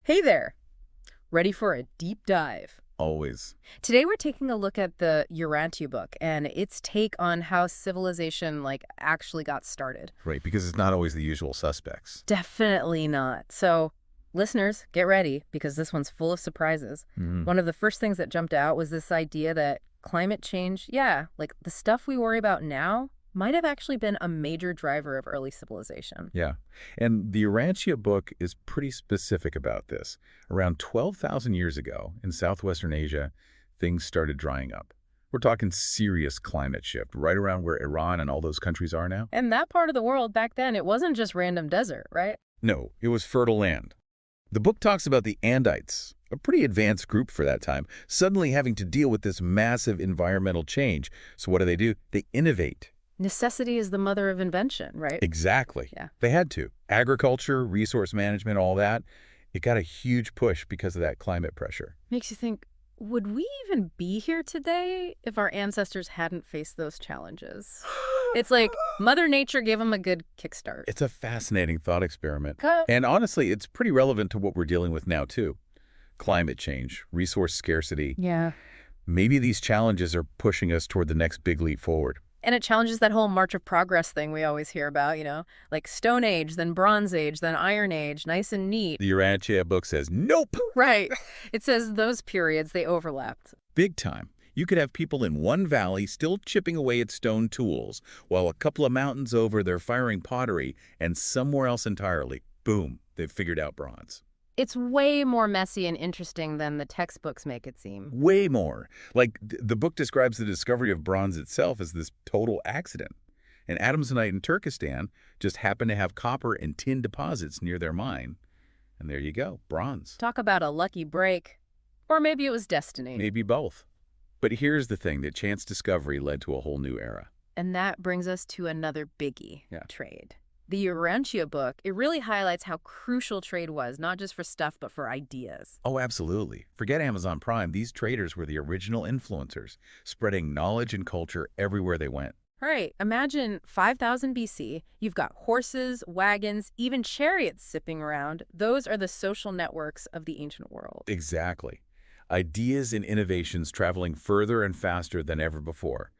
Hey there! Ready for a deep dive? Always. Today we're taking a look at the Urantia book and its take on how civilization actually got started. Right, because it's not always the usual suspects. Definitely not. So, listeners, get ready because this one's full of surprises. One of the first things that jumped out was this idea that climate change, the stuff we worry about now, might have actually been a major driver of early civilization. Yeah. And the Urantia book is pretty specific about this. Around 12,000 years ago in southwestern Asia, things started drying up. We're talking serious climate shift, right around where Iran and all those countries are now. And that part of the world back then, it wasn't just random desert, right? No, it was fertile land. The book talks about the Andites, a pretty advanced group for that time, suddenly having to deal with this massive environmental change. So what do? They innovate. Necessity is the mother of invention, right? Exactly. Yeah. They had to. Agriculture, resource management, all that. It got a huge push because of that climate pressure. Makes you think, would we even be here today if our ancestors hadn't faced those challenges? It's like Mother Nature gave them a good kickstart. It's a fascinating thought experiment. Okay. And honestly, it's pretty relevant to what we're dealing with now, too. Climate change, resource scarcity. Yeah. Maybe these challenges are pushing us toward the next big leap forward. And it challenges that whole march of progress thing we always hear about, like Stone Age, then Bronze Age, then Iron Age, nice and neat. The Urantia book says, nope! Right. It says those periods, they overlapped. Big time. You could have people in one valley still chipping away at stone tools, while a couple of mountains over they're firing pottery, and somewhere else entirely, boom, they've figured out bronze. It's way more messy and interesting than the textbooks make it seem. Way more. The book describes the discovery of bronze itself as this total accident. And Adamsonite in Turkestan just happened to have copper and tin deposits near their mine. And there you go, bronze. Talk about a lucky break. Or maybe it was destiny. Maybe both. But here's the thing, that chance discovery led to a whole new era. And that brings us to another biggie, Yeah. trade. The Urantia book, it really highlights how crucial trade was, not just for stuff, but for ideas. Oh, absolutely. Forget Amazon Prime. These traders were the original influencers, spreading knowledge and culture everywhere they went. Right. Imagine 5000 BC, you've got horses, wagons, even chariots zipping around. Those are the social networks of the ancient world. Exactly. Ideas and innovations traveling further and faster than ever before.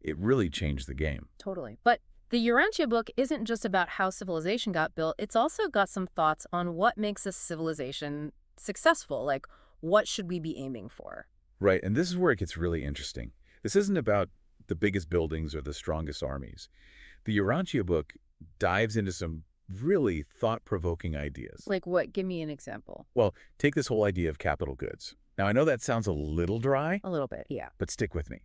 It really changed the game. Totally. But the Urantia book isn't just about how civilization got built. It's also got some thoughts on what makes a civilization successful. Like, what should we be aiming for? Right, and this is where it gets really interesting. This isn't about the biggest buildings or the strongest armies. The Urantia book dives into some really thought-provoking ideas. Like what? Give me an example. Well, take this whole idea of capital goods. Now, I know that sounds a little dry, A little bit, yeah. but stick with me.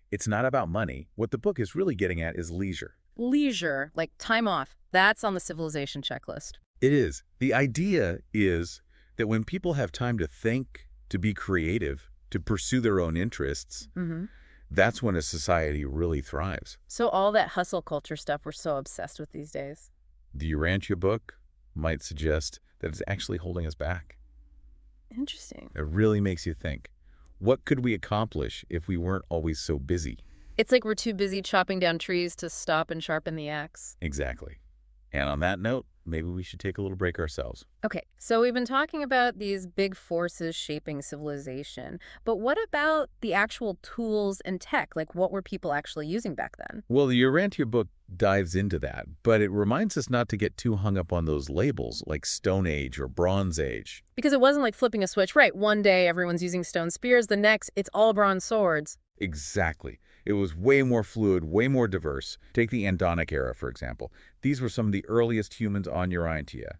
It's not about money. What the book is really getting at is leisure. Leisure, like time off, that's on the civilization checklist. It is. The idea is that when people have time to think, to be creative, to pursue their own interests, that's when a society really thrives. So all that hustle culture stuff we're so obsessed with these days. The Urantia book might suggest that it's actually holding us back. Interesting. It really makes you think, what could we accomplish if we weren't always so busy? It's like we're too busy chopping down trees to stop and sharpen the axe. Exactly. And on that note, maybe we should take a little break ourselves. Okay, so we've been talking about these big forces shaping civilization, but what about the actual tools and tech? Like, what were people actually using back then? Well, the Urantia book dives into that, but it reminds us not to get too hung up on those labels like Stone Age or Bronze Age. Because it wasn't like flipping a switch, right? One day everyone's using stone spears, the next it's all bronze swords. Exactly. It was way more fluid, way more diverse. Take the Andonic era, for example. These were some of the earliest humans on Urantia.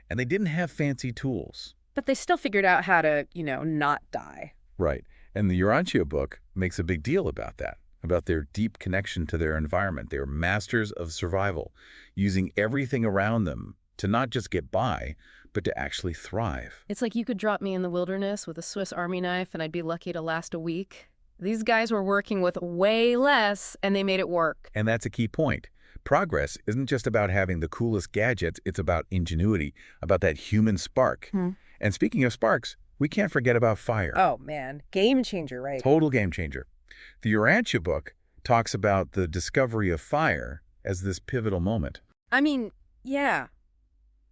And they didn't have fancy tools. But they still figured out how to, not die. Right. And the Urantia book makes a big deal about that, about their deep connection to their environment. They were masters of survival, using everything around them to not just get by, but to actually thrive. It's like you could drop me in the wilderness with a Swiss Army knife and I'd be lucky to last a week. These guys were working with way less, and they made it work. And that's a key point. Progress isn't just about having the coolest gadgets, it's about ingenuity, about that human spark. And speaking of sparks, we can't forget about fire. Oh, man. Game changer, right? Total game changer. The Urantia book talks about the discovery of fire as this pivotal moment. I mean, yeah.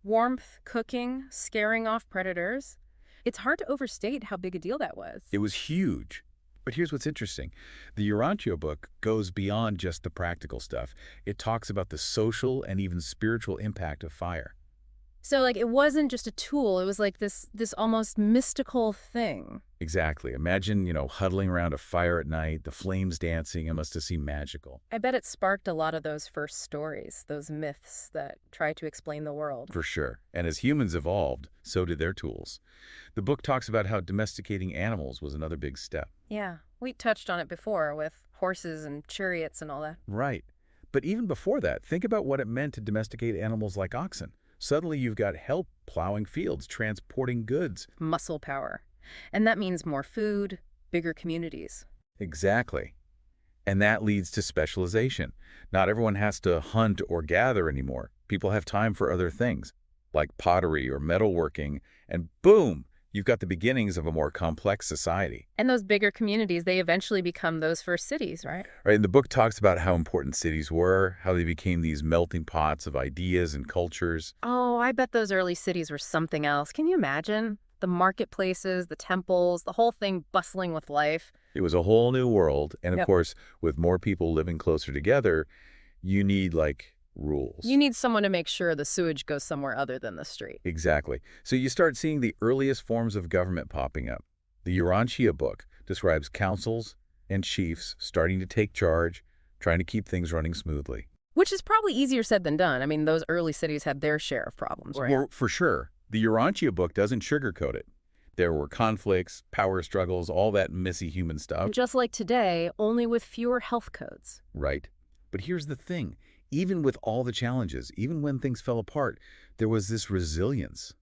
Warmth, cooking, scaring off predators. It's hard to overstate how big a deal that was. It was huge. But here's what's interesting. The Urantia book goes beyond just the practical stuff. It talks about the social and even spiritual impact of fire. So, like, it wasn't just a tool. It was like this almost mystical thing. Exactly. Imagine, huddling around a fire at night, the flames dancing. It must have seemed magical. I bet it sparked a lot of those first stories, those myths that try to explain the world. For sure. And as humans evolved, so did their tools. The book talks about how domesticating animals was another big step. Yeah, we touched on it before with horses and chariots and all that. Right. But even before that, think about what it meant to domesticate animals like oxen. Suddenly you've got help plowing fields, transporting goods. Muscle power. And that means more food, bigger communities. Exactly. And that leads to specialization. Not everyone has to hunt or gather anymore. People have time for other things, like pottery or metalworking, and boom, you've got the beginnings of a more complex society. And those bigger communities, they eventually become those first cities, right? Right, and the book talks about how important cities were, how they became these melting pots of ideas and cultures. Oh, I bet those early cities were something else. Can you imagine? The marketplaces, the temples, the whole thing bustling with life. It was a whole new world, and of Yep. course, with more people living closer together, you need, rules. You need someone to make sure the sewage goes somewhere other than the street. Exactly. So you start seeing the earliest forms of government popping up. The Urantia book describes councils and chiefs starting to take charge, trying to keep things running smoothly. Which is probably easier said than done. I mean, those early cities had their share of problems, right? Well, for sure. The Urantia book doesn't sugarcoat it. There were conflicts, power struggles, all that messy human stuff. Just like today, only with fewer health codes. Right. But here's the thing. Even with all the challenges, even when things fell apart, there was this resilience.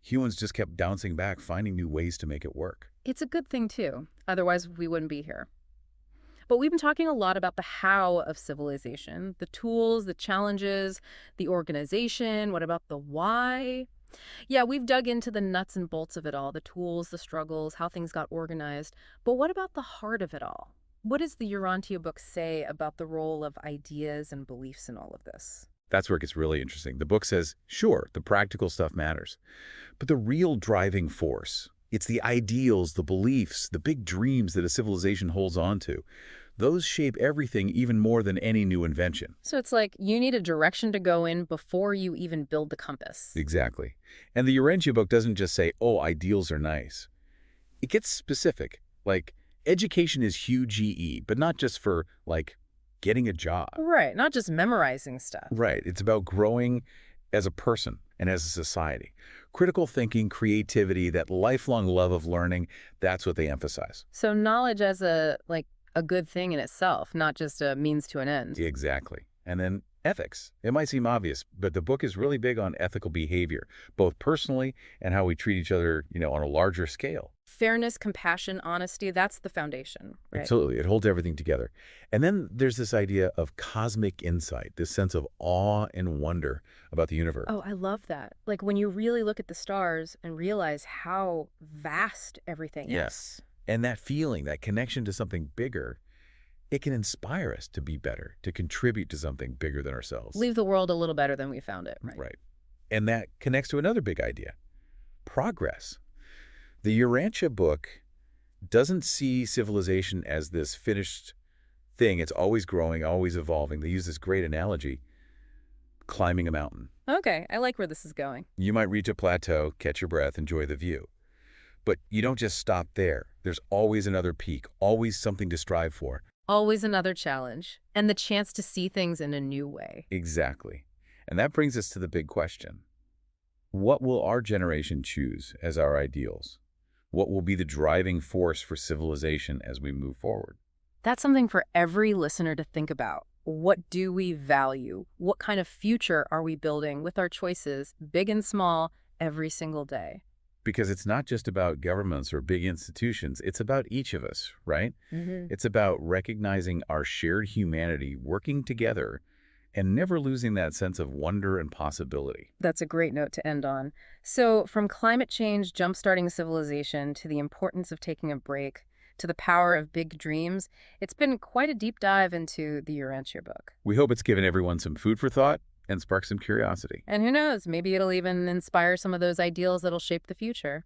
Humans just kept bouncing back, finding new ways to make it work. It's a good thing, too. Otherwise, we wouldn't be here. But we've been talking a lot about the how of civilization, the tools, the challenges, the organization. What about the why? Yeah, we've dug into the nuts and bolts of it all, the tools, the struggles, how things got organized. But what about the heart of it all? What does the Urantia book say about the role of ideas and beliefs in all of this? That's where it gets really interesting. The book says, sure, the practical stuff matters, but the real driving force, it's the ideals, the beliefs, the big dreams that a civilization holds on to. Those shape everything even more than any new invention. So it's like you need a direction to go in before you even build the compass. Exactly. And the Urantia book doesn't just say, oh, ideals are nice. It gets specific, like education is huge GE, but not just for, getting a job. Right, not just memorizing stuff. Right. It's about growing as a person and as a society. Critical thinking, creativity, that lifelong love of learning, that's what they emphasize. So knowledge as a good thing in itself, not just a means to an end. Exactly. And then ethics. It might seem obvious, but the book is really big on ethical behavior, both personally and how we treat each other, on a larger scale. Fairness, compassion, honesty, that's the foundation, right? Absolutely. It holds everything together. And then there's this idea of cosmic insight, this sense of awe and wonder about the universe. Oh, I love that. Like when you really look at the stars and realize how vast everything Yes. is. And that feeling, that connection to something bigger, it can inspire us to be better, to contribute to something bigger than ourselves. Leave the world a little better than we found it, right? Right. And that connects to another big idea, progress. The Urantia book doesn't see civilization as this finished thing. It's always growing, always evolving. They use this great analogy, climbing a mountain. Okay, I like where this is going. You might reach a plateau, catch your breath, enjoy the view. But you don't just stop there. There's always another peak, always something to strive for. Always another challenge, and the chance to see things in a new way. Exactly. And that brings us to the big question. What will our generation choose as our ideals? What will be the driving force for civilization as we move forward? That's something for every listener to think about. What do we value? What kind of future are we building with our choices, big and small, every single day? Because it's not just about governments or big institutions. It's about each of us, right? It's about recognizing our shared humanity, working together, and never losing that sense of wonder and possibility. That's a great note to end on. So from climate change, jumpstarting civilization, to the importance of taking a break, to the power of big dreams, it's been quite a deep dive into the Urantia book. We hope it's given everyone some food for thought and sparked some curiosity. And who knows, maybe it'll even inspire some of those ideals that'll shape the future.